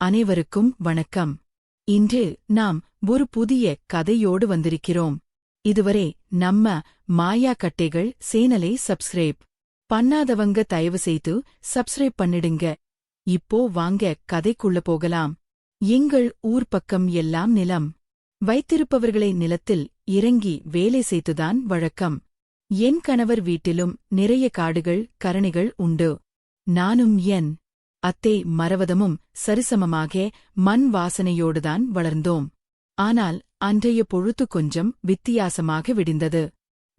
அனைவருக்கும் வணக்கம். இன்று நாம் ஒரு புதிய கதையோடு வந்திருக்கிறோம். இதுவரை நம்ம மாயா கட்டைகள் சேனலை சப்ஸ்கிரைப் பண்ணாதவங்க தயவு செய்து சப்ஸ்கிரைப் பண்ணிடுங்க. இப்போ வாங்க கதைக்குள்ள போகலாம். எங்கள் ஊர் பக்கம் எல்லாம் நிலம் வைத்திருப்பவர்களை நிலத்தில் இறங்கி வேலை செய்துதான் வழக்கம். என் கணவர் வீட்டிலும் நிறைய காடுகள் கரணிகள் உண்டு. நானும் என் அத்தை மரவதமும் சரிசமமாக மண் வாசனையோடுதான் வளர்ந்தோம். ஆனால் அன்றைய பொழுது கொஞ்சம் வித்தியாசமாக விடிந்தது.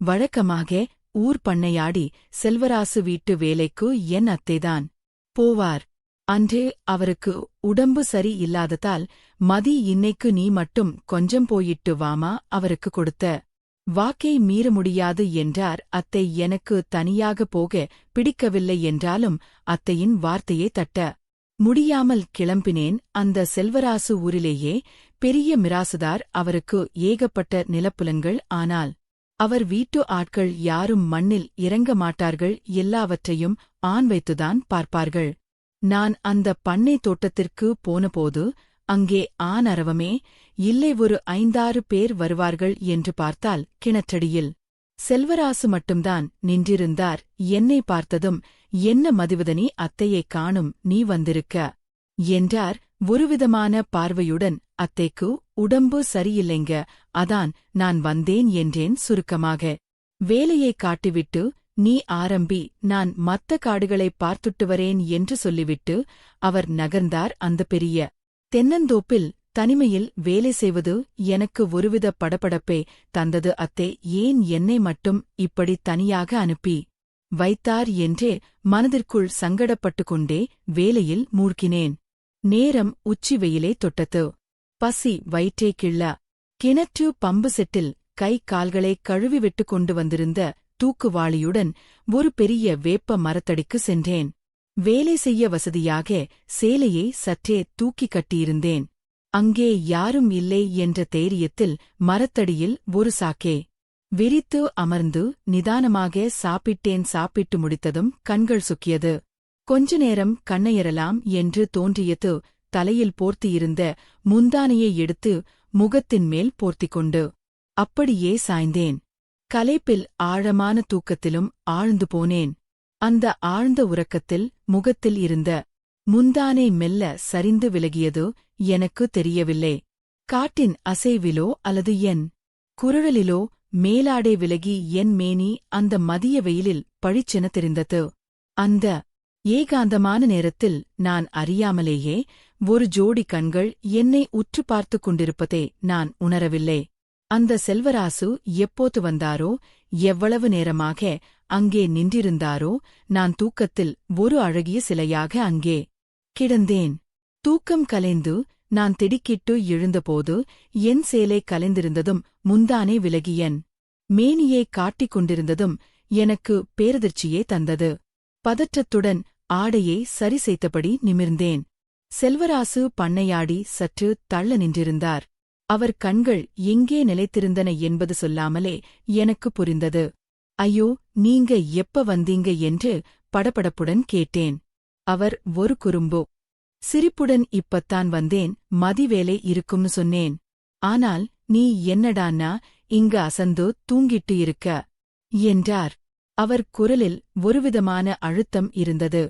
வழக்கமாக ஊர் பண்ணையாடி செல்வராசு வீட்டு வேலைக்கு என் அத்தைதான் போவார். அன்று அவருக்கு உடம்பு சரி இல்லாததால் மதி இன்னைக்கு நீ மட்டும் கொஞ்சம் போயிட்டு வாமா அவருக்கு கொடுத்த வாக்கை மீற முடியாது என்றார் அத்தை. எனக்கு தனியாக போக பிடிக்கவில்லை என்றாலும் அத்தையின் வார்த்தையை தட்ட முடியாமல் கிளம்பினேன். அந்த செல்வராசு ஊரிலேயே பெரிய மிராசுதார். அவருக்கு ஏகப்பட்ட நிலப்புலங்கள். ஆனால் அவர் வீட்டு ஆட்கள் யாரும் மண்ணில் இறங்க மாட்டார்கள். எல்லாவற்றையும் ஆண் வைத்துதான் பார்ப்பார்கள். நான் அந்த பண்ணை தோட்டத்திற்கு போனபோது அங்கே ஆண் அரவமே இல்லை. ஒரு 5-6 பேர் வருவார்கள் என்று பார்த்தால் கிணற்றடியில் செல்வராசு மட்டும்தான் நின்றிருந்தார். என்னை பார்த்ததும் என்ன மதிவதனி அத்தையைக் காணும், நீ வந்திருக்க என்றார் ஒருவிதமான பார்வையுடன். அத்தைக்கு உடம்பு சரியில்லைங்க, அதான் நான் வந்தேன் என்றேன் சுருக்கமாக. வேலையைக் காட்டிவிட்டு நீ ஆரம்பி, நான் மத்த காடுகளைப் பார்த்துட்டு வரேன் என்று சொல்லிவிட்டு அவர் நகர்ந்தார். அந்த பெரிய தென்னந்தோப்பில் தனிமையில் வேலை செய்வது எனக்கு ஒருவித படபடப்பை தந்தது. அத்தை ஏன் என்னை மட்டும் இப்படி தனியாக அனுப்பி வைத்தார் என்றே மனதிற்குள் சங்கடப்பட்டு கொண்டே வேலையில் மூழ்கினேன். நேரம் உச்சி வெயிலே தொட்டது. பசி வயிற்றே கிள்ள. கிணற்று பம்பு செட்டில் கை கால்களை கழுவிவிட்டு கொண்டு வந்திருந்த தூக்குவாளியுடன் ஒரு பெரிய வேப்ப மரத்தடிக்கு சென்றேன். வேலை செய்ய வசதியாக சேலையை சற்றே தூக்கிக் கட்டியிருந்தேன். அங்கே யாரும் இல்லை என்ற தைரியத்தில் மரத்தடியில் ஒரு சாக்கே விரித்து அமர்ந்து நிதானமாக சாப்பிட்டேன். சாப்பிட்டு முடித்ததும் கண்கள் சுக்கியது. கொஞ்ச நேரம் கண்ணையறலாம் என்று தோன்றியது. தலையில் போர்த்தியிருந்த முந்தானையை எடுத்து முகத்தின் மேல் போர்த்திக்கொண்டு அப்படியே சாய்ந்தேன். களைப்பில் ஆழமான தூக்கத்திலும் ஆழ்ந்து போனேன். அந்த ஆழ்ந்த உறக்கத்தில் முகத்தில் இருந்த முந்தானை மெல்ல சரிந்து விலகியது. எனக்கு தெரியவில்லை. காட்டின் அசைவிலோ அல்லது என் குரலிலோ மேலாடை விலகி என் மேனி அந்த மதிய வெயிலில் பழிச்சென தெரிந்தது. அந்த ஏகாந்தமான நேரத்தில் நான் அறியாமலேயே ஒரு ஜோடி கண்கள் என்னை உற்று பார்த்துக் கொண்டிருப்பதை நான் உணரவில்லை. அந்த செல்வராசு எப்போது வந்தாரோ, எவ்வளவு நேரமாக அங்கே நின்றிருந்தாரோ, நான் தூக்கத்தில் ஒரு அழகிய சிலையாக அங்கே கிடந்தேன். தூக்கம் கலைந்து நான் திடுக்கிட்டு எழுந்தபோது என் சேலை கலைந்திருந்ததும் முந்தானே விலகியன் மேனியை காட்டிக் கொண்டிருந்ததும் எனக்கு பேரதிர்ச்சியே தந்தது. பதற்றத்துடன் ஆடையை சரி செய்தபடி நிமிர்ந்தேன். செல்வராசு பண்ணையாடி சற்று தள்ள நின்றிருந்தார். அவர் கண்கள் எங்கே நிலைத்திருந்தன என்பது சொல்லாமலே எனக்கு புரிந்தது. ஐயோ, நீங்க எப்ப வந்தீங்க என்று படபடப்புடன் கேட்டேன். அவர் ஒரு குறும்பு சிரிப்புடன் இப்பத்தான் வந்தேன், மதிவேலை இருக்கும்னு சொன்னேன். ஆனால் நீ என்னடான்னா இங்க அசந்து தூங்கிட்டு இருக்க என்றார். அவர் குரலில் ஒருவிதமான அழுத்தம் இருந்தது.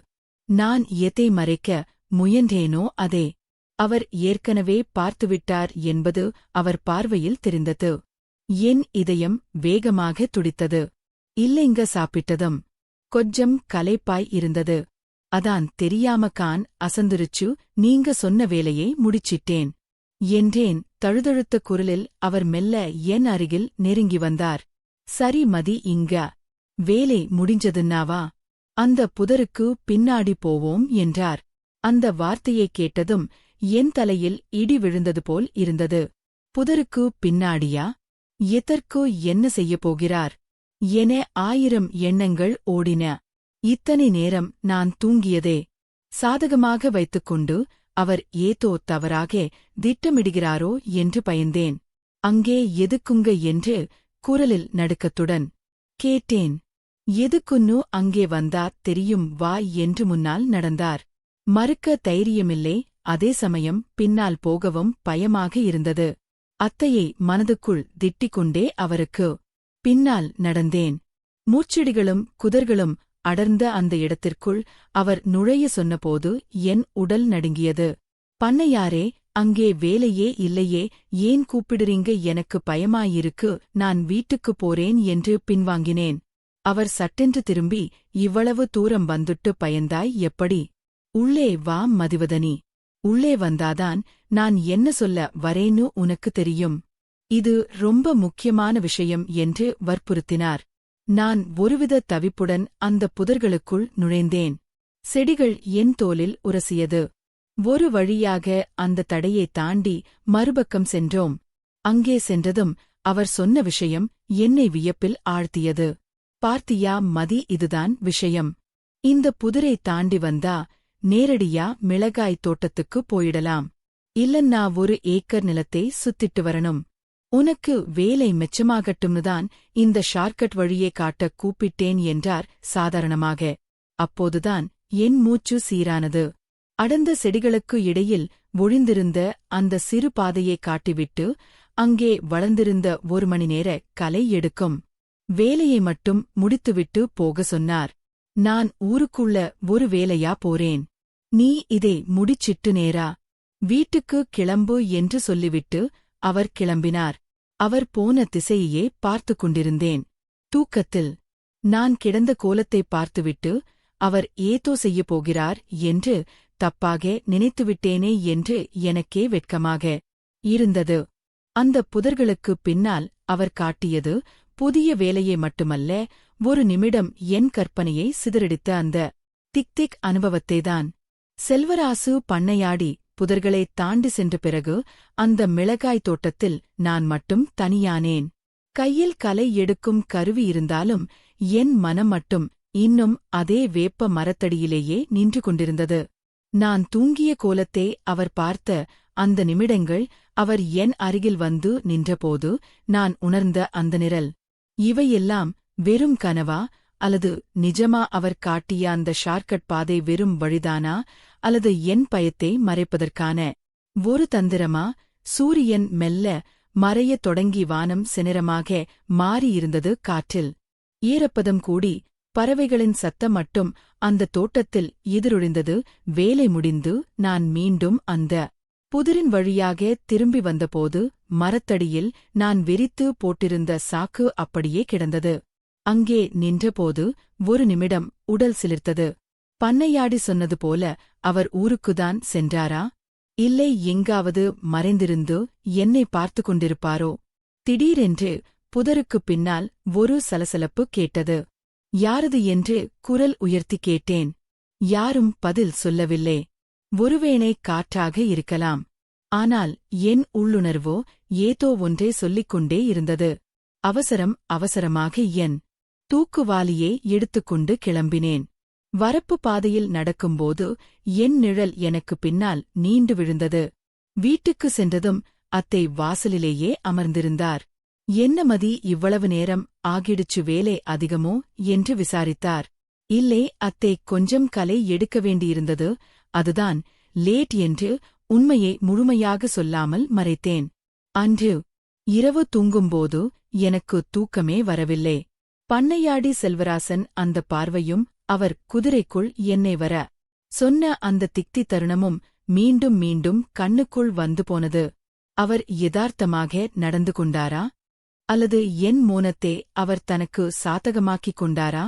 நான் எதை மறைக்க முயன்றேனோ அதே அவர் ஏற்கனவே பார்த்துவிட்டார் என்பது அவர் பார்வையில் தெரிந்தது. என் இதயம் வேகமாக துடித்தது. இல்லைங்க, சாப்பிட்டதும் கொஞ்சம் களைப்பாய் இருந்தது. அதான் தெரியாம கான் அசந்துருச்சு, நீங்க சொன்ன வேலையை முடிச்சிட்டேன் என்றேன் தழுதழுத்த குரலில். அவர் மெல்ல என் அருகில் நெருங்கி வந்தார். சரி மதி, இங்க வேலை முடிஞ்சதுன்னாவா அந்த புதருக்கு பின்னாடி போவோம் என்றார். அந்த வார்த்தையைக் கேட்டதும் என் தலையில் இடி விழுந்தது போல் இருந்தது. புதருக்கு பின்னாடியா? எதற்கு, என்ன செய்யப் போகிறார் என 1000 எண்ணங்கள் ஓடின. இத்தனை நேரம் நான் தூங்கியதே சாதகமாக வைத்துக்கொண்டு அவர் ஏதோ தவறாக திட்டமிடுகிறாரோ என்று பயந்தேன். அங்கே எதுக்குங்க என்று குரலில் நடுக்கத்துடன் கேட்டேன். எதுக்குன்னு அங்கே வந்தா தெரியும் வா என்று முன்னால் நடந்தார். மறுக்க தைரியமில்லை. அதே சமயம் பின்னால் போகவும் பயமாக இருந்தது. அத்தையை மனதுக்குள் திட்டிக்கொண்டே அவருக்கு பின்னால் நடந்தேன். மூச்செடிகளும் குதர்களும் அடர்ந்த அந்த இடத்திற்குள் அவர் நுழைய சொன்னபோது என் உடல் நடுங்கியது. பண்ணையாரே, அங்கே வேலையே இல்லையே, ஏன் கூப்பிடுறீங்க? எனக்கு பயமாயிருக்கு, நான் வீட்டுக்குப் போறேன் என்று பின்வாங்கினேன். அவர் சட்டென்று திரும்பி, இவ்வளவு தூரம் வந்துட்டு பயந்தாய் எப்படி? உள்ளே வா மதிவதனி. உள்ளே வந்தாதான் நான் என்ன சொல்ல வரேன்னு உனக்கு தெரியும். இது ரொம்ப முக்கியமான விஷயம் என்று வற்புறுத்தினார். நான் ஒருவித தவிப்புடன் அந்த புதர்களுக்குள் நுழைந்தேன். செடிகள் என் தோலில் உரசியது. ஒரு வழியாக அந்த தடையை தாண்டி மறுபக்கம் சென்றோம். அங்கே சென்றதும் அவர் சொன்ன விஷயம் என்னை வியப்பில் ஆழ்த்தியது. பார்த்தியா மதி, இதுதான் விஷயம். இந்த புதரை தாண்டி வந்தா நேரடியா மிளகாய் தோட்டத்துக்கு போயிடலாம். இல்லன்னா 1 ஏக்கர் நிலத்தை சுத்திட்டு வரணும். உனக்கு வேலை மெச்சமாகட்டும்னுதான் இந்த ஷார்ட்கட் வழியே காட்ட கூப்பிட்டேன் என்றார் சாதாரணமாக. அப்போதுதான் என் மூச்சு சீரானது. அடர்ந்த செடிகளுக்கு இடையில் ஒழிந்திருந்த அந்த சிறு பாதையை காட்டிவிட்டு அங்கே வளர்ந்திருந்த 1 மணி நேர களை எடுக்கும் வேலையை மட்டும் முடித்துவிட்டு போக சொன்னார். நான் ஊருக்குள்ள ஒரு வேலையா போறேன். நீ இதை முடிச்சிட்டு நேரா வீட்டுக்கு கிளம்பு என்று சொல்லிவிட்டு அவர் கிளம்பினார். அவர் போன திசையையே பார்த்து கொண்டிருந்தேன். தூக்கத்தில் நான் கிடந்த கோலத்தை பார்த்துவிட்டு அவர் ஏதோ செய்யப் போகிறார் என்று தப்பாக நினைத்துவிட்டேனே என்று எனக்கே வெட்கமாக இருந்தது. அந்த புதர்களுக்கு பின்னால் அவர் காட்டியது புதிய வேலையை மட்டுமல்ல, 1 நிமிடம் என் கற்பனையை சிதறடித்த அந்த திக் அனுபவத்தைதான். செல்வராசு பண்ணையாடி புதர்களை தாண்டி சென்ற பிறகு அந்த மிளகாய் தோட்டத்தில் நான் மட்டும் தனியானேன். கையில் களை எடுக்கும் கருவி இருந்தாலும் என் மனம் மட்டும் இன்னும் அதே வேப்ப மரத்தடியிலேயே நின்று கொண்டிருந்தது. நான் தூங்கிய கோலத்தை அவர் பார்த்த அந்த நிமிடங்கள், அவர் என் அருகில் வந்து நின்றபோது நான் உணர்ந்த அந்த நிழல், இவையெல்லாம் வெறும் கனவா அல்லது நிஜமா? அவர் காட்டிய அந்த ஷார்ட்கட் பாதை வெறும் வழிதானா அல்லது என் பயத்தை மறைப்பதற்கான ஒரு தந்திரமா? சூரியன் மெல்ல மறையத் தொடங்கி வானம் செந்நிறமாக மாறியிருந்தது. காற்றில் ஈரப்பதம் கூடி பறவைகளின் சத்தம் மட்டும் அந்த தோட்டத்தில் எதிரொலிந்தது. வேலை முடிந்து நான் மீண்டும் அந்த புதிரின் வழியாக திரும்பி வந்தபோது மரத்தடியில் நான் விரித்து போட்டிருந்த சாக்கு அப்படியே கிடந்தது. அங்கே நின்றபோது 1 நிமிடம் உடல் சிலிர்த்தது. பண்ணையாடி சொன்னது போல அவர் ஊருக்குதான் சென்றாரா? இல்லை, எங்காவது மறைந்திருந்து என்னை பார்த்து கொண்டிருப்பாரோ? திடீரென்று புதருக்குப் பின்னால் ஒரு சலசலப்பு கேட்டது. யாரது என்று குரல் உயர்த்தி கேட்டேன். யாரும் பதில் சொல்லவில்லை. ஒருவேளை காற்றாக இருக்கலாம். ஆனால் என் உள்ளுணர்வோ ஏதோ ஒன்றை சொல்லிக் கொண்டே இருந்தது. அவசரமாக என் தூக்குவாளியை எடுத்துக்கொண்டு கிளம்பினேன். வரப்பு பாதையில் நடக்கும்போது என் நிழல் எனக்கு பின்னால் நீண்டு விழுந்தது. வீட்டுக்கு சென்றதும் அத்தை வாசலிலேயே அமர்ந்திருந்தார். என்ன மதி, இவ்வளவு நேரம் ஆகிடுச்சு, வேலை அதிகமோ என்று விசாரித்தார். இல்லே அத்தை, கொஞ்சம் களை எடுக்க வேண்டியிருந்தது, அதுதான் லேட் என்று உண்மையை முழுமையாக சொல்லாமல் மறைத்தேன். அன்று இரவு தூங்கும்போது எனக்கு தூக்கமே வரவில்லை. பண்ணையாடி செல்வராசன் அந்த பார்வையும் அவர் குதிரைக்குள் என்னை வர சொன்ன அந்த திக்தி தருணமும் மீண்டும் மீண்டும் கண்ணுக்குள் வந்து போனது. அவர் யதார்த்தமாக நடந்து கொண்டாரா அல்லது என் மோனத்தை அவர் தனக்கு சாதகமாக்கிக் கொண்டாரா?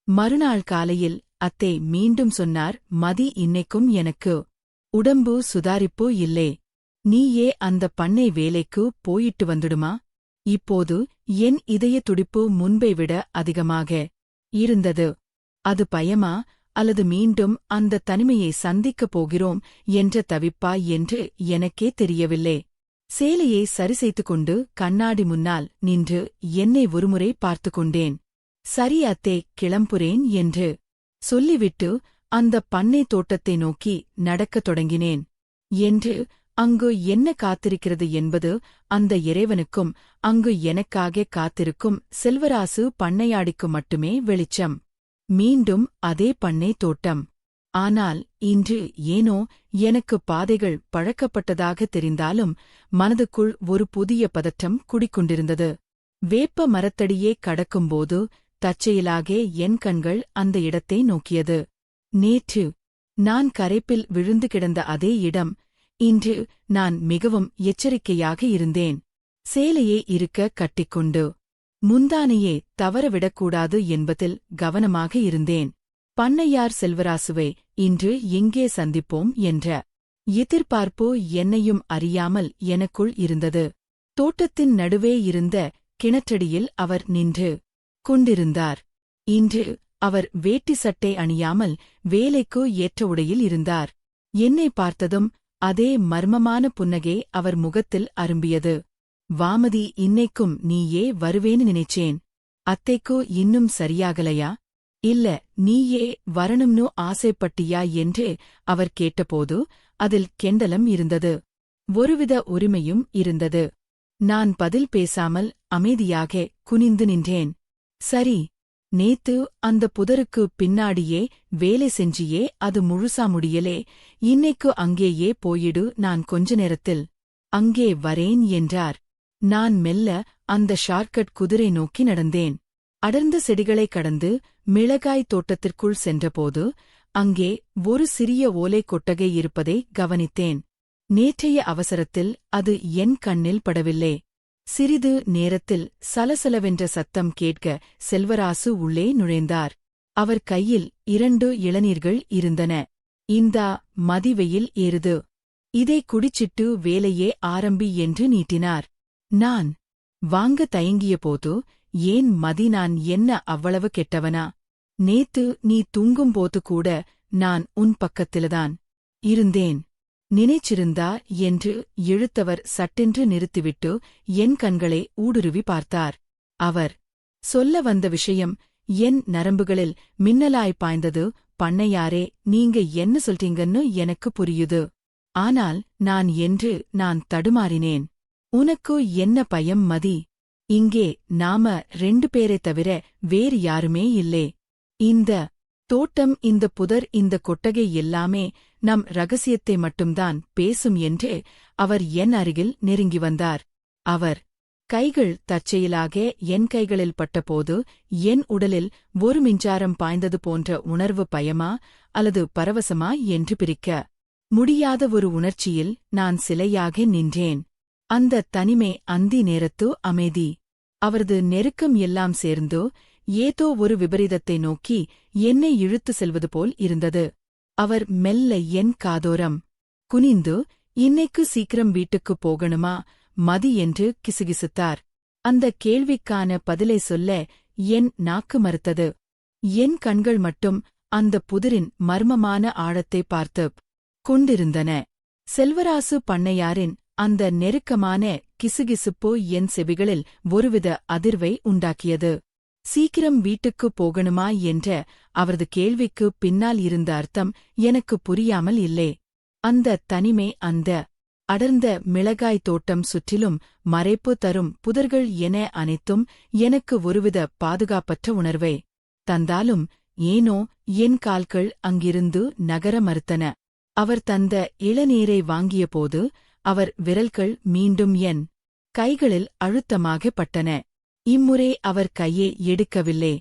மறுநாள் காலையில் அத்தை மீண்டும் சொன்னார், மதி, இன்னைக்கும் எனக்கு உடம்பு சுதாரிப்பு இல்லை. நீயே அந்த பண்ணை வேலைக்கு போயிட்டு வந்துடுமா? இப்போது என் இதய துடிப்பு முன்பை விட அதிகமாக இருந்தது. அது பயமா அல்லது மீண்டும் அந்த தனிமையை சந்திக்கப் போகிறோம் என்ற தவிப்பா என்று எனக்கே தெரியவில்லை. சேலையை சரிசெய்து கொண்டு கண்ணாடி முன்னால் நின்று என்னை ஒருமுறை பார்த்து கொண்டேன். சரி அத்தே, கிளம்புறேன் என்று சொல்லிவிட்டு அந்த பண்ணை தோட்டத்தை நோக்கி நடக்கத் தொடங்கினேன். என்று அங்கு என்ன காத்திருக்கிறது என்பது அந்த இறைவனுக்கும் அங்கு எனக்காக காத்திருக்கும் செல்வராசு பண்ணையாடிக்கு மட்டுமே வெளிச்சம். மீண்டும் அதே பண்ணை தோட்டம். ஆனால் இன்று ஏனோ எனக்கு பாதைகள் பழக்கப்பட்டதாக தெரிந்தாலும் மனதுக்குள் ஒரு புதிய பதற்றம் குடிக்கொண்டிருந்தது. வேப்ப மரத்தடியே கடக்கும்போது தற்செயலாக என் கண்கள் அந்த இடத்தை நோக்கியது. நேற்று நான் கரைப்பில் விழுந்து கிடந்த அதே இடம். இன்று நான் மிகவும் எச்சரிக்கையாக இருந்தேன். சேலையே இருக்க கட்டிக்கொண்டு முந்தானையே தவறவிடக்கூடாது என்பதில் கவனமாக இருந்தேன். பண்ணையார் செல்வராசுவை இன்று எங்கே சந்திப்போம் என்ற எதிர்பார்ப்பு என்னையும் அறியாமல் எனக்குள் இருந்தது. தோட்டத்தின் நடுவே இருந்த கிணற்றடியில் அவர் நின்று கொண்டிருந்தார். இன்று அவர் வேட்டி சட்டை அணியாமல் வேலைக்கு ஏற்ற உடையில் இருந்தார். என்னை பார்த்ததும் அதே மர்மமான புன்னகை அவர் முகத்தில் அரும்பியது. வாமதி, இன்னைக்கும் நீயே வருவேன்னு நினைச்சேன். அத்தைக்கு இன்னும் சரியாகலையா? இல்ல, நீயே வரணும்னு ஆசைப்பட்டியா என்று அவர் கேட்டபோது அதில் கெண்டலம் இருந்தது. ஒருவித உரிமையும் இருந்தது. நான் பதில் பேசாமல் அமைதியாக குனிந்து நின்றேன். சரி, நேத்து அந்த புதருக்கு பின்னாடியே வேலை செஞ்சியே அது முழுசா முடியலே. இன்னைக்கு அங்கேயே போயிடு, நான் கொஞ்ச நேரத்தில் அங்கே வரேன் என்றார். நான் மெல்ல அந்த ஷார்ட்கட் குதிரை நோக்கி நடந்தேன். அடர்ந்த செடிகளைக் கடந்து மிளகாய் தோட்டத்திற்குள் சென்றபோது அங்கே ஒரு சிறிய ஓலை கொட்டகை இருப்பதை கவனித்தேன். நேற்றைய அவசரத்தில் அது என் கண்ணில் படவில்லை. சிறிது நேரத்தில் சலசலவென்ற சத்தம் கேட்க செல்வராசு உள்ளே நுழைந்தார். அவர் கையில் 2 இளநீர்கள் இருந்தன. இந்தா, மதிவெயில் ஏறுது. இதை குடிச்சிட்டு வேலையே ஆரம்பி என்று நீட்டினார். நான் வாங்க தயங்கியபோது, ஏன் மதி, நான் என்ன அவ்வளவு கெட்டவனா? நேத்து நீ தூங்கும்போது கூட நான் உன் பக்கத்தில்தான் இருந்தேன். நினைச்சிருந்தா என்று இழுத்தவர் சட்டென்று நிறுத்திவிட்டு என் கண்களை ஊடுருவி பார்த்தார். அவர் சொல்ல வந்த விஷயம் என் நரம்புகளில் மின்னலாய் பாய்ந்தது. பண்ணையாரே, நீங்க என்ன சொல்றீங்கன்னு எனக்கு புரியுது. ஆனால் நான் தடுமாறினேன். உனக்கு என்ன பயம் மதி? இங்கே நாம 2 பேரை தவிர வேறு யாருமே இல்லே. இந்த தோட்டம், இந்த புதர், இந்த கொட்டகை எல்லாமே நம் ரகசியத்தை மட்டும்தான் பேசும் என்று அவர் என் அருகில் நெருங்கி வந்தார். அவர் கைகள் தற்செயலாக என் கைகளில் பட்டபோது என் உடலில் ஒரு மின்சாரம் பாய்ந்தது போன்ற உணர்வு. பயமா அல்லது பரவசமா என்று பிரிக்க முடியாத ஒரு உணர்ச்சியில் நான் சிலையாக நின்றேன். அந்த தனிமை, அந்தி நேரத்து அமைதி, அவரது நெருக்கம் எல்லாம் சேர்ந்தோ ஏதோ ஒரு விபரீதத்தை நோக்கி என்னை இழுத்து செல்வது போல் இருந்தது. அவர் மெல்ல என் காதோரம் குனிந்து, இன்னைக்கு சீக்கிரம் வீட்டுக்குப் போகணுமா மதி என்று கிசுகிசுத்தார். அந்த கேள்விக்கான பதிலை சொல்ல என் நாக்கு மறுத்தது. என் கண்கள் மட்டும் அந்த புதிரின் மர்மமான ஆழத்தை பார்த்துக் கொண்டிருந்தன. செல்வராசு பண்ணையாரின் அந்த நெருக்கமான கிசுகிசுப்பு என் செவிகளில் ஒருவித அதிர்வை உண்டாக்கியது. சீக்கிரம் வீட்டுக்குப் போகணுமா என்ற அவரது கேள்விக்கு பின்னால் இருந்த அர்த்தம் எனக்கு புரியாமல் இல்லை. அந்த தனிமை, அந்த அடர்ந்த மிளகாய் தோட்டம், சுற்றிலும் மறைப்பு தரும் புதர்கள் என அனைத்தும் எனக்கு ஒருவித பாதுகாப்பற்ற உணர்வை தந்தாலும் ஏனோ என் கால்கள் அங்கிருந்து நகர மறுத்தன. அவர் தந்த இளநீரை வாங்கியபோது அவர் விரல்கள் மீண்டும் என் கைகளில் அழுத்தமாக பட்டன. இம்முறை அவர் கையை எடுக்கவில்லை.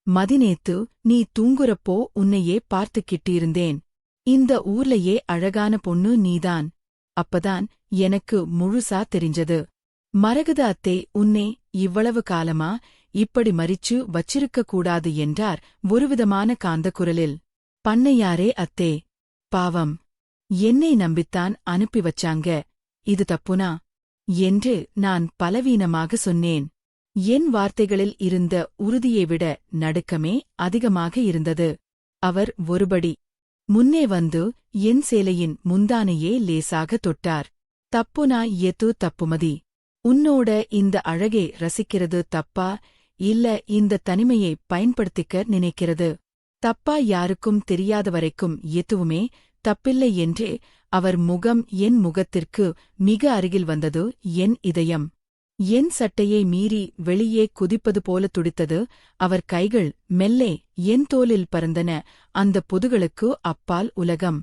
மதிநேத்து, நீ தூங்குறப்போ உன்னையே பார்த்துக்கிட்டிருந்தேன். இந்த ஊர்லயே அழகான பொண்ணு நீதான். அப்பதான் எனக்கு முழுசா தெரிஞ்சது. மரகத அத்தை உன்னை இவ்வளவு காலமா இப்படி மறிச்சு வச்சிருக்கக் கூடாது என்றார் ஒருவிதமான காந்த குரலில். பண்ணையாரே, அத்தே, பாவம், என்னை நம்பித்தான் அனுப்பி வச்சாங்க. இது தப்புனா என்று நான் பலவீனமாக சொன்னேன். என் வார்த்தைகளில் இருந்த உறுதியை விட நடுக்கமே அதிகமாக இருந்தது. அவர் ஒருபடி முன்னே வந்து என் சேலையின் முந்தானையே லேசாக தொட்டார். தப்புனா எது தப்புமதி? உன்னோட இந்த அழகை ரசிக்கிறது தப்பா, இல்ல இந்த தனிமையை பயன்படுத்திக்க நினைக்கிறது தப்பா? யாருக்கும் தெரியாத வரைக்கும் எதுவுமே தப்பில்லை என்று அவர் முகம் என் முகத்திற்கு மிக அருகில் வந்தது. என் இதயம் என் சட்டையை மீறி வெளியே குதிப்பது போல துடித்தது. அவர் கைகள் மெல்லே என் தோலில் பறந்தன. அந்த பொதுகளுக்கு அப்பால் உலகம்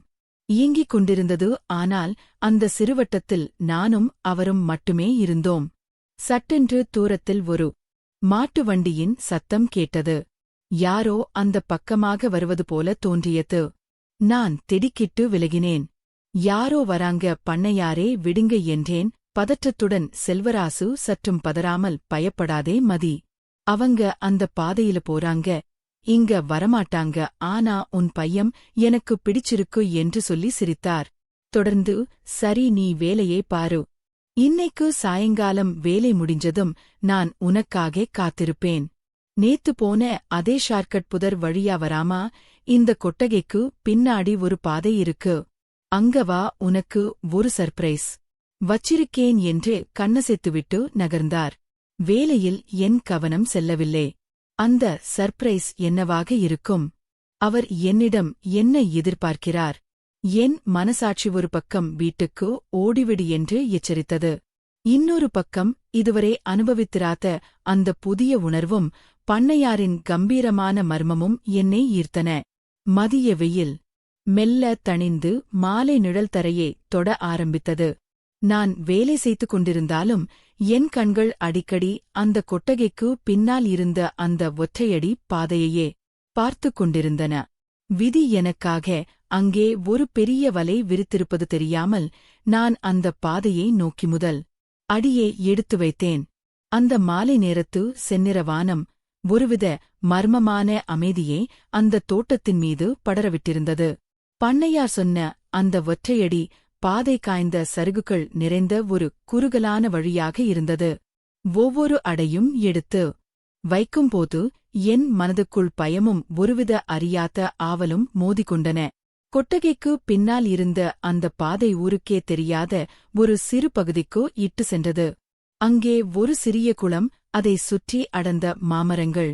இயங்கிக் கொண்டிருந்தது. ஆனால் அந்த சிறுவட்டத்தில் நானும் அவரும் மட்டுமே இருந்தோம். சட்டென்று தூரத்தில் ஒரு மாட்டு வண்டியின் சத்தம் கேட்டது. யாரோ அந்த பக்கமாக வருவது போல தோன்றியது. நான் திடுக்கிட்டு விலகினேன். யாரோ வராங்க பண்ணையாரே விடுங்க என்றேன் பதற்றத்துடன். செல்வராசு சற்றும் பதறாமல், பயப்படாதே மதி, அவங்க அந்த பாதையில போறாங்க, இங்க வரமாட்டாங்க, ஆனா உன் பையன் எனக்கு பிடிச்சிருக்கு என்று சொல்லி சிரித்தார். தொடர்ந்து, சரி நீ வேலையே பாரு, இன்னைக்கு சாயங்காலம் வேலை முடிஞ்சதும் நான் உனக்காக காத்திருப்பேன். நேத்து போன அதே ஷார்ட்கட் புதர் வழியா வராமா, இந்த கொட்டகைக்கு பின்னாடி ஒரு பாதை இருக்கு, அங்க வா, உனக்கு ஒரு சர்ப்ரைஸ் வச்சிருக்கேன் என்று கண்ணசைத்துவிட்டு நகர்ந்தார். வேலையில் என் கவனம் செல்லவில்லை. அந்த சர்ப்ரைஸ் என்னவாக இருக்கும்? அவர் என்னிடம் என்ன எதிர்பார்க்கிறார்? என் மனசாட்சி ஒரு பக்கம் வீட்டுக்கு ஓடிவிடு என்று எச்சரித்தது. இன்னொரு பக்கம் இதுவரை அனுபவித்திராத அந்த புதிய உணர்வும் பண்ணையாரின் கம்பீரமான மர்மமும் என்னை ஈர்த்தன. மதிய வெயில் மெல்ல தணிந்து மாலை நிழல் தரையை தொட ஆரம்பித்தது. நான் வேலை செய்து கொண்டிருந்தாலும் என் கண்கள் அடிக்கடி அந்த கொட்டகைக்கு பின்னால் இருந்த அந்த ஒற்றையடி பாதையையே பார்த்துக் கொண்டிருந்தன. விதி எனக்காக அங்கே ஒரு பெரிய வலை விரித்திருப்பது தெரியாமல் நான் அந்த பாதையை நோக்கி முதல் அடியை எடுத்து வைத்தேன். அந்த மாலை நேரத்து செந்நிற வானம் ஒருவித மர்மமான அமைதியை அந்த தோட்டத்தின் மீது படரவிட்டிருந்தது. பண்ணையார் சொன்ன அந்த ஒற்றையடி பாதை காய்ந்த சருகுகள் நிறைந்த ஒரு குறுகலான வழியாக இருந்தது. ஒவ்வொரு அடையும் எடுத்து வைக்கும்போது என் மனதுக்குள் பயமும் ஒருவித அறியாத ஆவலும் மோதிக்கொண்டன. கொட்டகைக்கு பின்னால் இருந்த அந்த பாதை ஊருக்கே தெரியாத ஒரு சிறு பகுதிக்கு இட்டு சென்றது. அங்கே ஒரு சிறிய குளம், அதை சுற்றி அடர்ந்த மாமரங்கள்.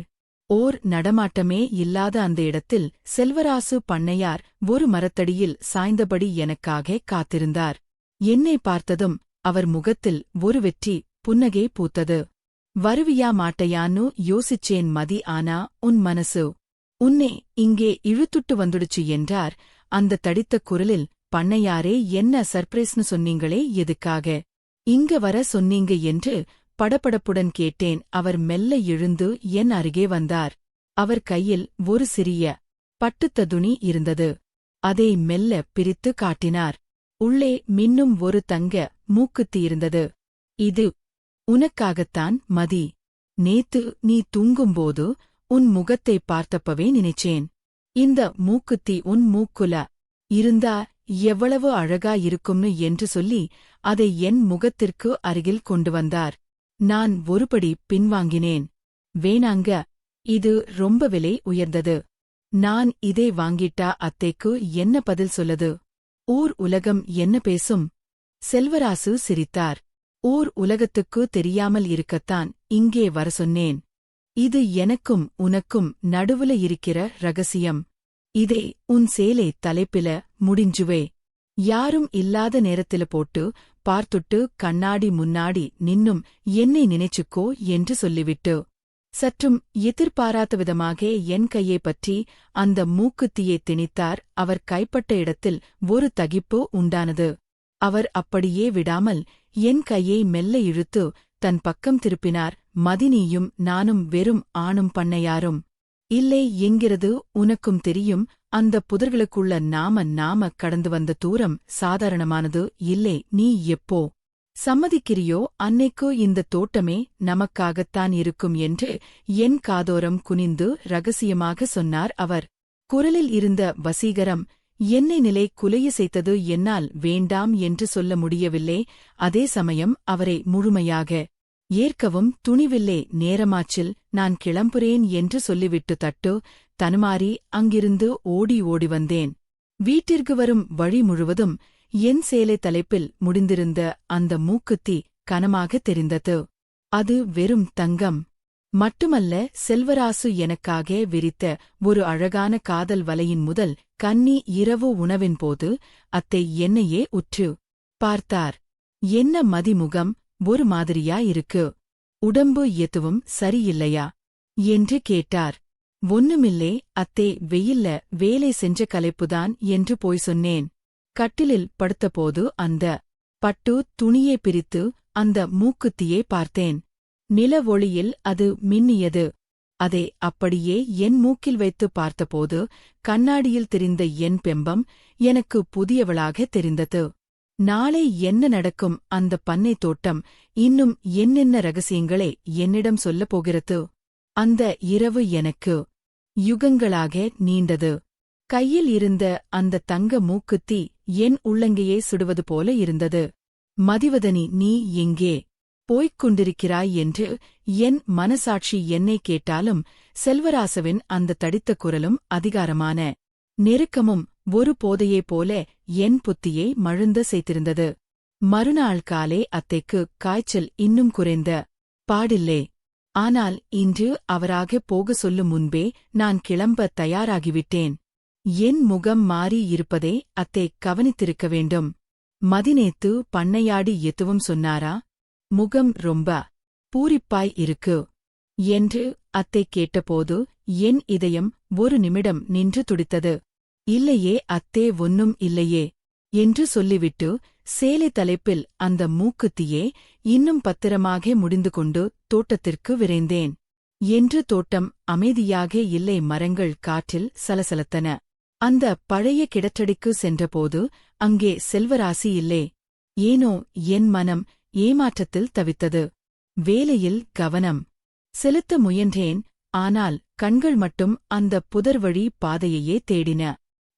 ஓர் நடமாட்டமே இல்லாத அந்த இடத்தில் செல்வராசு பண்ணையார் ஒரு மரத்தடியில் சாய்ந்தபடி எனக்காக காத்திருந்தார். என்னை பார்த்ததும் அவர் முகத்தில் ஒரு வெற்றி புன்னகை பூத்தது. வருவியா மாட்டையான்னு யோசிச்சேன் மதி, ஆனா உன் மனசு உன்னை இங்கே இழுத்துட்டு வந்துடுச்சு என்றார். அந்த தடித்த குரலில், பண்ணையாரே என்ன சர்ப்ரைஸ்னு சொன்னீங்களே, எதுக்காக இங்க வர சொன்னீங்க என்று படபடப்புடன் கேட்டேன். அவர் மெல்ல எழுந்து என் அருகே வந்தார். அவர் கையில் ஒரு சிறிய பட்டுத்த துணி இருந்தது. அதை மெல்ல பிரித்து காட்டினார். உள்ளே மின்னும் ஒரு தங்க மூக்குத்தி இருந்தது. இது உனக்காகத்தான் மதி, நேத்து நீ தூங்கும்போது உன் முகத்தை பார்த்தப்பவே நினைச்சேன். இந்த மூக்குத்தி உன் மூக்குல இருந்தா எவ்வளவு அழகா இருக்கும்னு என்று சொல்லி அதை என் முகத்திற்கு அருகில் கொண்டு வந்தார். நான் ஒருபடி பின்வாங்கினேன். வேணாங்க, இது ரொம்ப விலை உயர்ந்தது. நான் இதை வாங்கிட்டா அத்தைக்கு என்ன பதில் சொல்லது? ஊர் உலகம் என்ன பேசும்? செல்வராசு சிரித்தார். ஊர் உலகத்துக்கு தெரியாமல் இருக்கத்தான் இங்கே வர சொன்னேன். இது எனக்கும் உனக்கும் நடுவுல இருக்கிற ரகசியம். இதே உன் சேலை தலைப்பில முடிஞ்சுவே. யாரும் இல்லாத நேரத்தில போட்டு பார்த்துட்டு கண்ணாடி முன்னாடி நின்னும் என்னை நினைச்சுக்கோ என்று சொல்லிவிட்டு சற்றும் எதிர்பாராத விதமாக என் கையை பற்றி அந்த மூக்குத்தியை திணித்தார். அவர் கைப்பட்ட இடத்தில் ஒரு தகிப்பு உண்டானது. அவர் அப்படியே விடாமல் என் கையை மெல்ல இழுத்து தன் பக்கம் திருப்பினார். மதினியும் நானும் வெறும் ஆணும் பண்ணையாரும் இல்லை என்கிறது உனக்கும் தெரியும். அந்த புதர்களுக்குள்ள நாம கடந்து வந்த தூரம் சாதாரணமானது இல்லை. நீ எப்போ சம்மதிக்கிறியோ அன்னைக்கு இந்த தோட்டமே நமக்காகத்தான் இருக்கும் என்று என் காதோரம் குனிந்து ரகசியமாக சொன்னார் அவர். குரலில் இருந்த வசீகரம் என்னை நிலை குலைய செய்தது. என்னால் வேண்டாம் என்று சொல்ல முடியவில்லை. அதே சமயம் அவரை முழுமையாக ஏற்கவும் துணிவில்லை. நேரமாச்சில் நான் கிளம்புறேன் என்று சொல்லிவிட்டு தட்டு தனுமாறி அங்கிருந்து ஓடி ஓடி வந்தேன். வீட்டிற்கு வரும் வழி முழுவதும் என் சேலை தலைப்பில் முடிந்திருந்த அந்த மூக்குத்தி கனமாக தெரிந்தது. அது வெறும் தங்கம் மட்டுமல்ல, செல்வராசு எனக்காக விரித்த ஒரு அழகான காதல் வலையின் முதல் கன்னி இரவு உணவின் போது அத்தை என்னையே உற்று பார்த்தார். என்ன மதிமுகம் ஒரு மாதிரியா இருக்கு. உடம்பு எதுவும் சரியில்லையா என்று கேட்டார். ஒண்ணுமில்லே அத்தே, வெயில்ல வேலை செஞ்ச களைப்புதான் என்று போய் சொன்னேன். கட்டிலில் படுத்தபோது அந்த பட்டு துணியை பிரித்து அந்த மூக்குத்தியை பார்த்தேன். நில ஒளியில் அது மின்னியது. அதை அப்படியே என் மூக்கில் வைத்து பார்த்தபோது கண்ணாடியில் தெரிந்த என் பிம்பம் எனக்கு புதியவளாக தெரிந்தது. நாளை என்ன நடக்கும்? அந்த பண்ணை தோட்டம் இன்னும் என்னென்ன ரகசியங்களை என்னிடம் சொல்லப் போகிறது? அந்த இரவு எனக்கு யுகங்களாக நீண்டது. கையில் இருந்த அந்த தங்க மூக்குத்தி என் உள்ளங்கையை சுடுவது போல இருந்தது. மதிவதனி, நீ எங்கே போய்க் கொண்டிருக்கிறாய் என்று என் மனசாட்சி என்னை கேட்டாலும் செல்வராசவின் அந்த தடித்த குரலும் அதிகாரமான நெருக்கமும் ஒரு போதையைப் போல என் புத்தியை மழுந்த செய்திருந்தது. மறுநாள் காலை அத்தைக்கு காய்ச்சல் இன்னும் குறைந்த பாடில்லை. ஆனால் இன்று அவராக போக சொல்லும் முன்பே நான் கிளம்ப தயாராகிவிட்டேன். என் முகம் மாறி இருப்பதை அத்தை கவனித்திருக்க வேண்டும். மதிநேத்து பண்ணையாடி எதுவும் சொன்னாரா? முகம் ரொம்ப பூரிப்பாய் இருக்கு என்று அத்தை கேட்டபோது என் இதயம் ஒரு நிமிடம் நின்று துடித்தது. இல்லையே அத்தே, ஒன்னும் இல்லையே என்று சொல்லிவிட்டு சேலை தலைப்பில் அந்த மூக்குத்தியே இன்னும் பத்திரமாக முடிந்து கொண்டு தோட்டத்திற்கு விரைந்தேன். என்று தோட்டம் அமைதியாக இல்லை. மரங்கள் காற்றில் சலசலத்தன. அந்த பழைய கிடற்றடிக்கு சென்றபோது அங்கே செல்வராசி இல்லை. ஏனோ என் மனம் ஏமாற்றத்தில் தவித்தது. வேலையில் கவனம் செலுத்த முயன்றேன். ஆனால் கண்கள் மட்டும் அந்த புதர்வழி பாதையையே தேடின.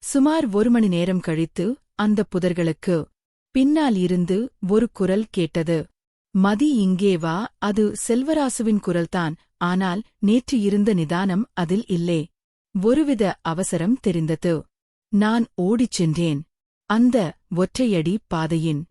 சுமார் 1 மணி நேரம் கழித்து அந்த புதர்களுக்கு பின்னால் இருந்து ஒரு குரல் கேட்டது. மதி, இங்கே வா. அது செல்வராசுவின் குரல்தான். ஆனால் நேற்று இருந்த நிதானம் அதில் இல்லை. ஒருவித அவசரம் தெரிந்தது. நான் ஓடிச் சென்றேன். அந்த ஒற்றையடி பாதையின்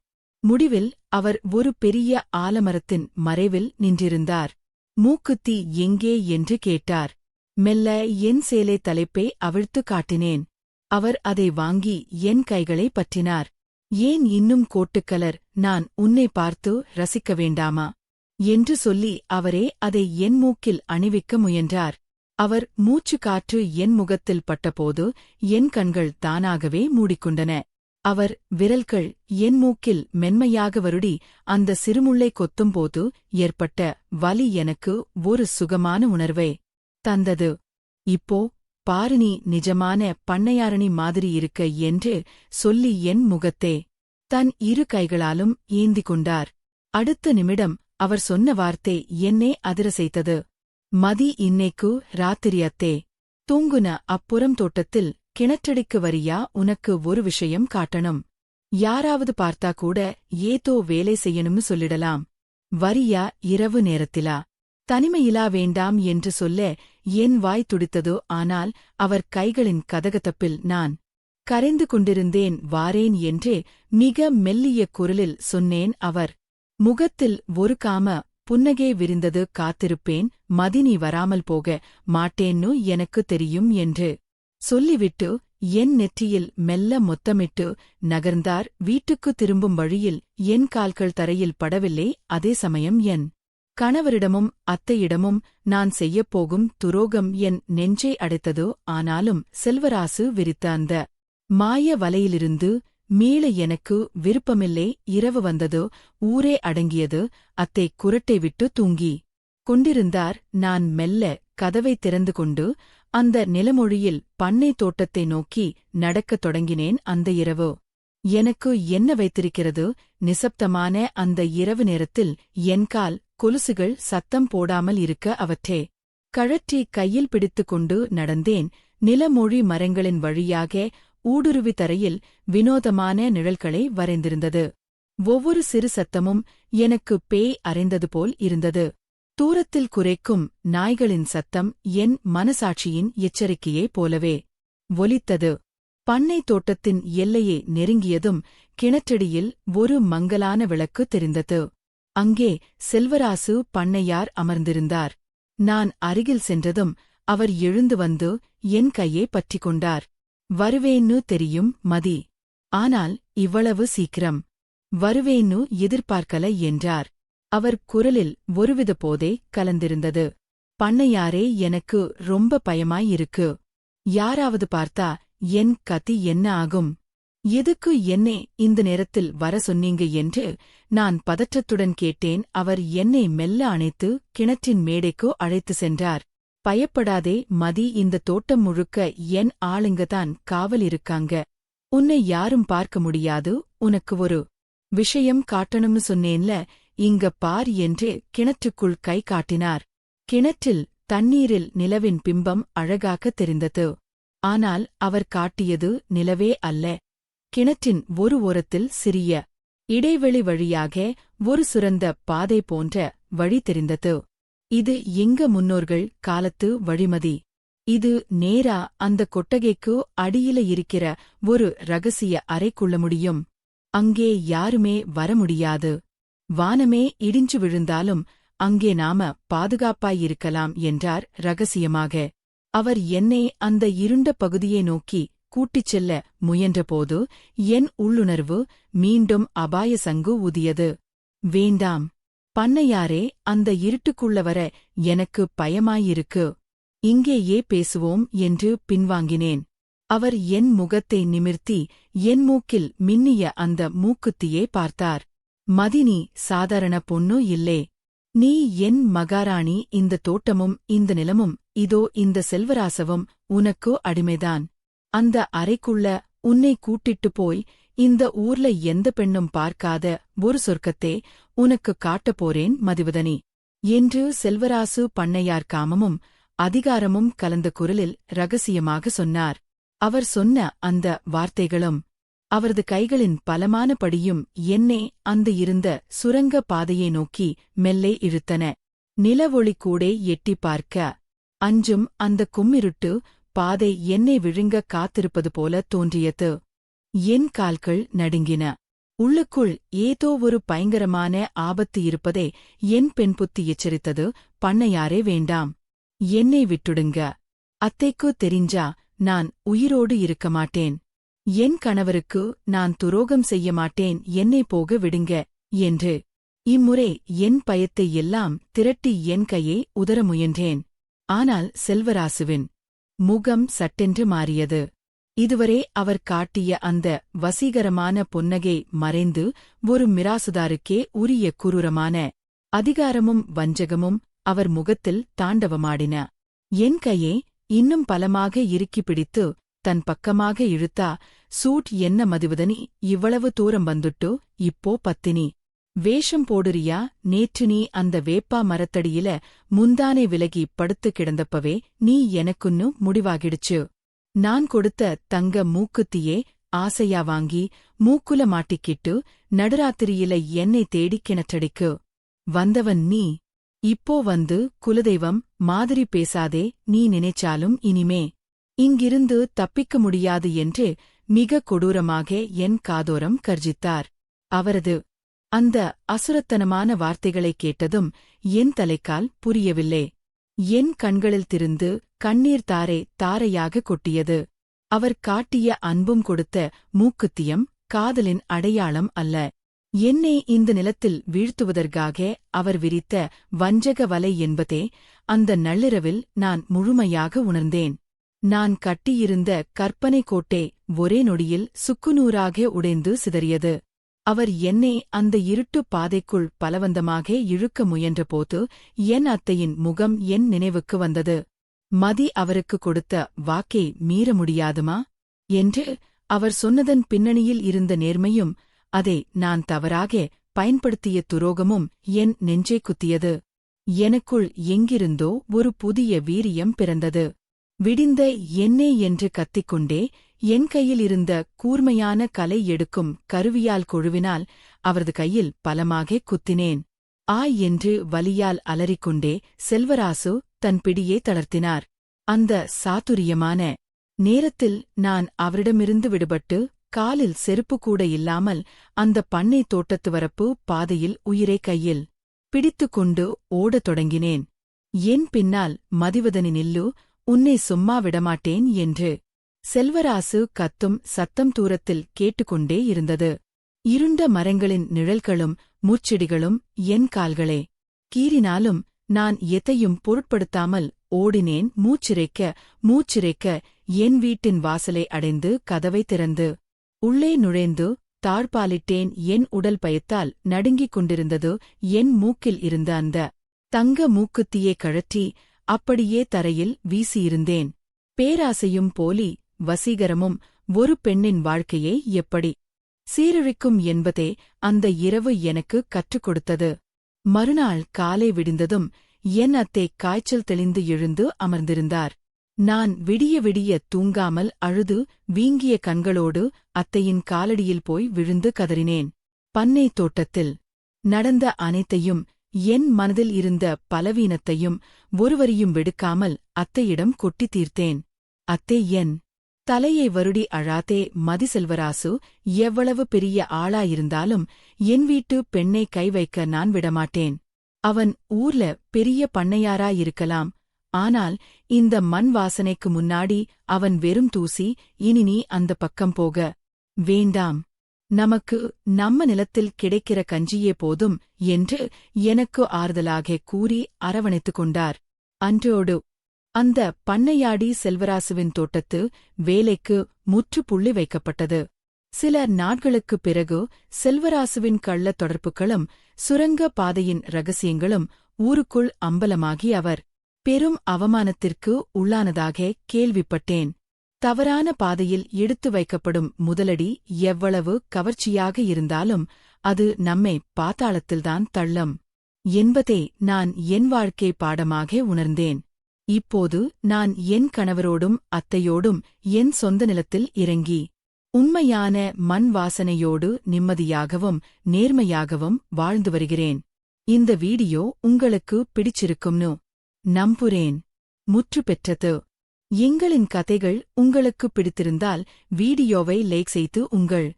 முடிவில் அவர் ஒரு பெரிய ஆலமரத்தின் மறைவில் நின்றிருந்தார். மூக்குத்தி எங்கே என்று கேட்டார். மெல்ல என் சேலை தலைப்பை அவிழ்த்து காட்டினேன். அவர் அதை வாங்கி என் கைகளை பற்றினார். ஏன் இன்னும் கோட்டுக்கலர்? நான் உன்னை பார்த்து ரசிக்க வேண்டாமா என்று சொல்லி அவரே அதை என் மூக்கில் அணிவிக்க முயன்றார். அவர் மூச்சு காற்று என் முகத்தில் பட்டபோது என் கண்கள் தானாகவே மூடிக்கொண்டன. அவர் விரல்கள் என் மூக்கில் மென்மையாக வருடி அந்த சிறுமுள்ளை கொத்தும்போது ஏற்பட்ட வலி எனக்கு ஒரு சுகமான உணர்வை தந்தது. இப்போ பாரு, நீ நிஜமான பண்ணையாரணி மாதிரி இருக்க என்று சொல்லி என் முகத்தே தன் 2 கைகளாலும் ஏந்திக் கொண்டார். அடுத்த நிமிடம் அவர் சொன்ன வார்த்தை என்னை அதிர செய்தது. மதி, இன்னைக்கு ராத்திரி அத்தே தூங்குன அப்புறம் தோட்டத்தில் கிணற்றடிக்கு வரியா? உனக்கு ஒரு விஷயம் காட்டணும். யாராவது பார்த்தா கூட ஏதோ வேலை செய்யணும்னு சொல்லிடலாம். வரியா? இரவு நேரத்திலா? தனிமையிலா? வேண்டாம் என்று சொல்ல என் வாய் துடித்ததோ. ஆனால் அவர் கைகளின் கதகதப்பில் நான் கரைந்து கொண்டிருந்தேன். வாரேன் என்றே மிக மெல்லிய குரலில் சொன்னேன். அவர் முகத்தில் ஒரு காம புன்னகை விரிந்தது. காத்திருப்பேன் மதி, நீ வராமல் போக மாட்டேன்னு எனக்கு தெரியும் என்று சொல்லிவிட்டு என் நெற்றியில் மெல்ல முத்தமிட்டு நகர்ந்தார். வீட்டுக்கு திரும்பும் வழியில் என் கால்கள் தரையில் படவில்லை. அதே சமயம் என் கணவரிடமும் அத்தையிடமும் நான் செய்யப்போகும் துரோகம் என் நெஞ்சை அடைத்ததோ. ஆனாலும் செல்வராசு விரித்த அந்த மாய வலையிலிருந்து மீள எனக்கு விருப்பமில்லை. இரவு வந்ததோ. ஊரே அடங்கியது. அத்தை குரட்டை விட்டு தூங்கி கொண்டிருந்தார். நான் மெல்ல கதவை திறந்து கொண்டு அந்த நிலமொழியில் பண்ணை தோட்டத்தை நோக்கி நடக்கத் தொடங்கினேன். அந்த இரவு எனக்கு என்ன வைத்திருக்கிறது? நிசப்தமான அந்த இரவு நேரத்தில் என் கால் கொலுசுகள் சத்தம் போடாமல் இருக்க அவற்றே கழற்றி கையில் பிடித்துக் கொண்டு நடந்தேன். நிலமொழி மரங்களின் வழியாக ஊடுருவி தரையில் வினோதமான நிழல்களை வரைந்திருந்தது. ஒவ்வொரு சிறு சத்தமும் எனக்கு பேய் அறைந்தது போல் இருந்தது. தூரத்தில் குரைக்கும் நாய்களின் சத்தம் என் மனசாட்சியின் எச்சரிக்கையைப் போலவே ஒலித்தது. பண்ணை தோட்டத்தின் எல்லையை நெருங்கியதும் கிணற்றடியில் ஒரு மங்கலான விளக்கு தெரிந்தது. அங்கே செல்வராசு பண்ணையார் அமர்ந்திருந்தார். நான் அருகில் சென்றதும் அவர் எழுந்து வந்து என் கையை பற்றிக் கொண்டார். வருவேன்னு தெரியும் மதி. ஆனால் இவ்வளவு சீக்கிரம் வருவேன்னு எதிர்பார்க்கல என்றார். அவர் குரலில் ஒருவித போதே கலந்திருந்தது. பண்ணையாரே, எனக்கு ரொம்ப பயமாயிருக்கு. யாராவது பார்த்தா என் கதி என்ன ஆகும்? எதுக்கு என்னை இந்த நேரத்தில் வர சொன்னீங்க என்று நான் பதற்றத்துடன் கேட்டேன். அவர் என்னை மெல்ல அணைத்து கிணற்றின் மேடைக்கு அழைத்து சென்றார். பயப்படாதே மதி, இந்த தோட்டம் முழுக்க என் ஆளுங்கதான் காவல் இருக்காங்க. உன்னை யாரும் பார்க்க முடியாது. உனக்கு ஒரு விஷயம் காட்டணும்னு சொன்னேன்ல, இங்க பார் என்று கிணற்றுக்குள் கை காட்டினார். கிணற்றில் தண்ணீரில் நிலவின் பிம்பம் அழகாக தெரிந்தது. ஆனால் அவர் காட்டியது நிலவே அல்ல. கிணற்றின் ஒரு ஓரத்தில் சிறிய இடைவெளி வழியாக ஒரு சுரந்த பாதை போன்ற வழி தெரிந்தது. இது எங்க முன்னோர்கள் காலத்து வழிமதி. இது நேரா அந்த கொட்டகைக்கு அடியில இருக்கிற ஒரு ரகசிய அறைக்குள்ள முடியும். அங்கே யாருமே வர முடியாது. வானமே இடிஞ்சு விழுந்தாலும் அங்கே நாம பாதுகாப்பாயிருக்கலாம் என்றார் ரகசியமாக. அவர் என்னை அந்த இருண்ட பகுதியை நோக்கி கூட்டிச் செல்ல முயன்றபோது என் உள்ளுணர்வு மீண்டும் அபாய சங்கு ஊதியது. வேண்டாம் பண்ணையாரே, அந்த இருட்டுக்குள்ள வர எனக்கு பயமாயிருக்கு. இங்கேயே பேசுவோம் என்று பின்வாங்கினேன். அவர் என் முகத்தை நிமிர்த்தி என் மூக்கில் மின்னிய அந்த மூக்குத்தியே பார்த்தார். மதினி சாதாரண பொண்ணு இல்லே. நீ என் மகாராணி. இந்த தோட்டமும் இந்த நிலமும் இதோ இந்த செல்வராசவும் உனக்கு அடிமைதான். அந்த அறைக்குள்ள உன்னை கூட்டிட்டு போய் இந்த ஊர்ல எந்த பெண்ணும் பார்க்காத ஒரு சொர்க்கத்தே உனக்கு காட்டப் போறேன் மதிவதனி என்று செல்வராசு பண்ணையார் காமமும் அதிகாரமும் கலந்த குரலில் ரகசியமாக சொன்னார். அவர் சொன்ன அந்த வார்த்தைகளும் அவரது கைகளின் பலமான படியும் என்னை அந்த இருந்த சுரங்க பாதையை நோக்கி மெல்லே இழுத்தன. நிலவொளி கூடே எட்டி பார்க்க அஞ்சும் அந்த கும்மிருட்டு பாதை என்னை விழுங்க காத்திருப்பது போல தோன்றியது. என் கால்கள் நடுங்கின. உள்ளுக்குள் ஏதோ ஒரு பயங்கரமான ஆபத்து இருப்பதை என் பெண் புத்தி எச்சரித்தது. பண்ணையாரே, வேண்டாம், என்னை விட்டுடுங்க. அத்தைக்கு தெரிஞ்சா நான் உயிரோடு இருக்க மாட்டேன். என் கணவருக்கு நான் துரோகம் செய்ய மாட்டேன். என்னை போக விடுங்க என்று இம்முறை என் பயத்தை எல்லாம் திரட்டி என் கையை உதற முயன்றேன். ஆனால் செல்வராசுவின் முகம் சட்டென்று மாறியது. இதுவரை அவர் காட்டிய அந்த வசீகரமான புன்னகை மறைந்து ஒரு மிராசுதாருக்கே உரிய குரூரமான அதிகாரமும் வஞ்சகமும் அவர் முகத்தில் தாண்டவமாடின. என் கையை இன்னும் பலமாக இறுக்கிப் பிடித்து தன் பக்கமாக இழுத்தா. சூட் என்ன மதிவதனி, இவ்வளவு தூரம் வந்துட்டு இப்போ பத்தினி வேஷம் போடுறியா? நேற்று நீ அந்த வேப்பா மரத்தடியில முந்தானை விலகி படுத்து கிடந்தப்பவே நீ எனக்குன்னு முடிவாகிடுச்சு. நான் கொடுத்த தங்க மூக்குத்தியே ஆசையா வாங்கி மூக்குல மாட்டிக்கிட்டு நடுராத்திரியில என்னை தேடிக் கிணற்றடிக்கு வந்தவன் நீ. இப்போ வந்து குலதெய்வம் மாதிரி பேசாதே. நீ நினைச்சாலும் இனிமே இங்கிருந்து தப்பிக்க முடியாது என்று மிக கொடூரமாக என் காதோரம் கர்ஜித்தார். அவரது அந்த அசுரத்தனமான வார்த்தைகளைக் கேட்டதும் என் தலைக்கால் புரியவில்லை. என் கண்களில் திருந்து கண்ணீர் தாரை தாரையாக கொட்டியது. அவர் காட்டிய அன்பும் கொடுத்த மூக்குத்தியம் காதலின் அடையாளம் அல்ல. என்னை இந்த நிலத்தில் வீழ்த்துவதற்காக அவர் விரித்த வஞ்சக வலை என்பதே அந்த நள்ளிரவில் நான் முழுமையாக உணர்ந்தேன். நான் கட்டியிருந்த கற்பனை கோட்டை ஒரே நொடியில் சுக்குநூறாக உடைந்து சிதறியது. அவர் என்னை அந்த இருட்டு பாதைக்குள் பலவந்தமாக இழுக்க முயன்றபோது என் அத்தையின் முகம் என் நினைவுக்கு வந்தது. மதி அவருக்கு கொடுத்த வாக்கை மீற முடியாதுமா என்று அவர் சொன்னதன் பின்னணியில் இருந்த நேர்மையும் அதை நான் தவறாக பயன்படுத்திய துரோகமும் என் நெஞ்சை குத்தியது. எனக்குள் எங்கிருந்தோ ஒரு புதிய வீரியம் பிறந்தது. விடிந்த என்னே என்று கத்திக்கொண்டே என் கையில் இருந்த கூர்மையான கலை எடுக்கும் கருவியால் கொழுவினால் அவரது கையில் பலமாக குத்தினேன். ஆ என்று வலியால் அலறிக்கொண்டே செல்வராசு தன் பிடியே தளர்த்தினார். அந்த சாதுரியமான நேரத்தில் நான் அவரிடமிருந்து விடுபட்டு காலில் செருப்பு கூட இல்லாமல் அந்த பண்ணை தோட்டத்து வரப்பு பாதையில் உயிரை கையில் பிடித்துக்கொண்டு ஓடத் தொடங்கினேன். என் பின்னால் மதிவதனி நில்லு, உன்னை சும்மா விடமாட்டேன் என்று செல்வராசு கத்தும் சத்தம் தூரத்தில் கேட்டுக்கொண்டே இருந்தது. இருண்ட மரங்களின் நிழல்களும் முட்செடிகளும் என் கால்களே கீறினாலும் நான் எதையும் பொருட்படுத்தாமல் ஓடினேன். மூச்சிறைக்க என் வீட்டின் வாசலை அடைந்து கதவை திறந்து உள்ளே நுழைந்து தாழ்பாலிட்டேன். என் உடல் பயத்தால் நடுங்கிக் கொண்டிருந்தது. என் மூக்கில் இருந்த அந்த தங்க மூக்குத்தியை கழற்றி அப்படியே தரையில் வீசியிருந்தேன். பேராசையும் போலி வசீகரமும் ஒரு பெண்ணின் வாழ்க்கையை எப்படி சீரழிக்கும் என்பதே அந்த இரவு எனக்கு கற்றுக் கொடுத்தது. மறுநாள் காலை விடிந்ததும் என் அத்தை காய்ச்சல் தெளிந்து எழுந்து அமர்ந்திருந்தார். நான் விடிய விடிய தூங்காமல் அழுது வீங்கிய கண்களோடு அத்தையின் காலடியில் போய் விழுந்து கதறினேன். பண்ணை தோட்டத்தில் நடந்த அனைத்தையும், என் மனதில் இருந்த பலவீனத்தையும் ஒருவரையும் வெடுக்காமல் அத்தையிடம் கொட்டி தீர்த்தேன். அத்தை, என் தலையை வருடி அழாதே. மதிசெல்வராசு எவ்வளவு பெரிய ஆளாயிருந்தாலும் என் வீட்டு பெண்ணை கை வைக்க நான் விடமாட்டேன். அவன் ஊர்ல பெரிய பண்ணையாராயிருக்கலாம். ஆனால் இந்த மண் வாசனைக்கு முன்னாடி அவன் வெறும் தூசி. இனி நீ அந்த பக்கம் போக வேண்டாம். நமக்கு நம்ம நிலத்தில் கிடைக்கிற கஞ்சியே போதும் என்று எனக்கு ஆறுதலாக கூறி அரவணைத்துக் கொண்டார். அன்றோடு அந்த பண்ணையாடி செல்வராசுவின் தோட்டத்து வேலைக்கு முற்றுப்புள்ளி வைக்கப்பட்டது. சில நாட்களுக்குப் பிறகு செல்வராசுவின் கள்ளத் தொடர்புகளும் சுரங்க பாதையின் ரகசியங்களும் ஊருக்குள் அம்பலமாகி அவர் பெரும் அவமானத்திற்கு உள்ளானதாக கேள்விப்பட்டேன். தவறான பாதையில் எடுத்து வைக்கப்படும் முதலடி எவ்வளவு கவர்ச்சியாக இருந்தாலும் அது நம்மை பாதாளத்தில்தான் தள்ளும் என்பதை நான் என் வாழ்க்கை பாடமாக உணர்ந்தேன். இப்போது நான் என் கணவரோடும் அத்தையோடும் என் சொந்த நிலத்தில் இறங்கி உண்மையான மண் வாசனையோடு நிம்மதியாகவும் நேர்மையாகவும் வாழ்ந்து வருகிறேன். இந்த வீடியோ உங்களுக்கு பிடிச்சிருக்கும்னு நம்புறேன். முற்று பெற்றது. எங்களின் கதைகள் உங்களுக்கு பிடித்திருந்தால் வீடியோவை லைக் செய்து உங்கள்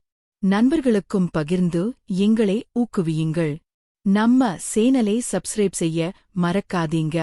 நண்பர்களுக்கும் பகிர்ந்து எங்களை ஊக்குவியுங்கள். நம்ம சேனலை சப்ஸ்கிரைப் செய்ய மறக்காதீங்க.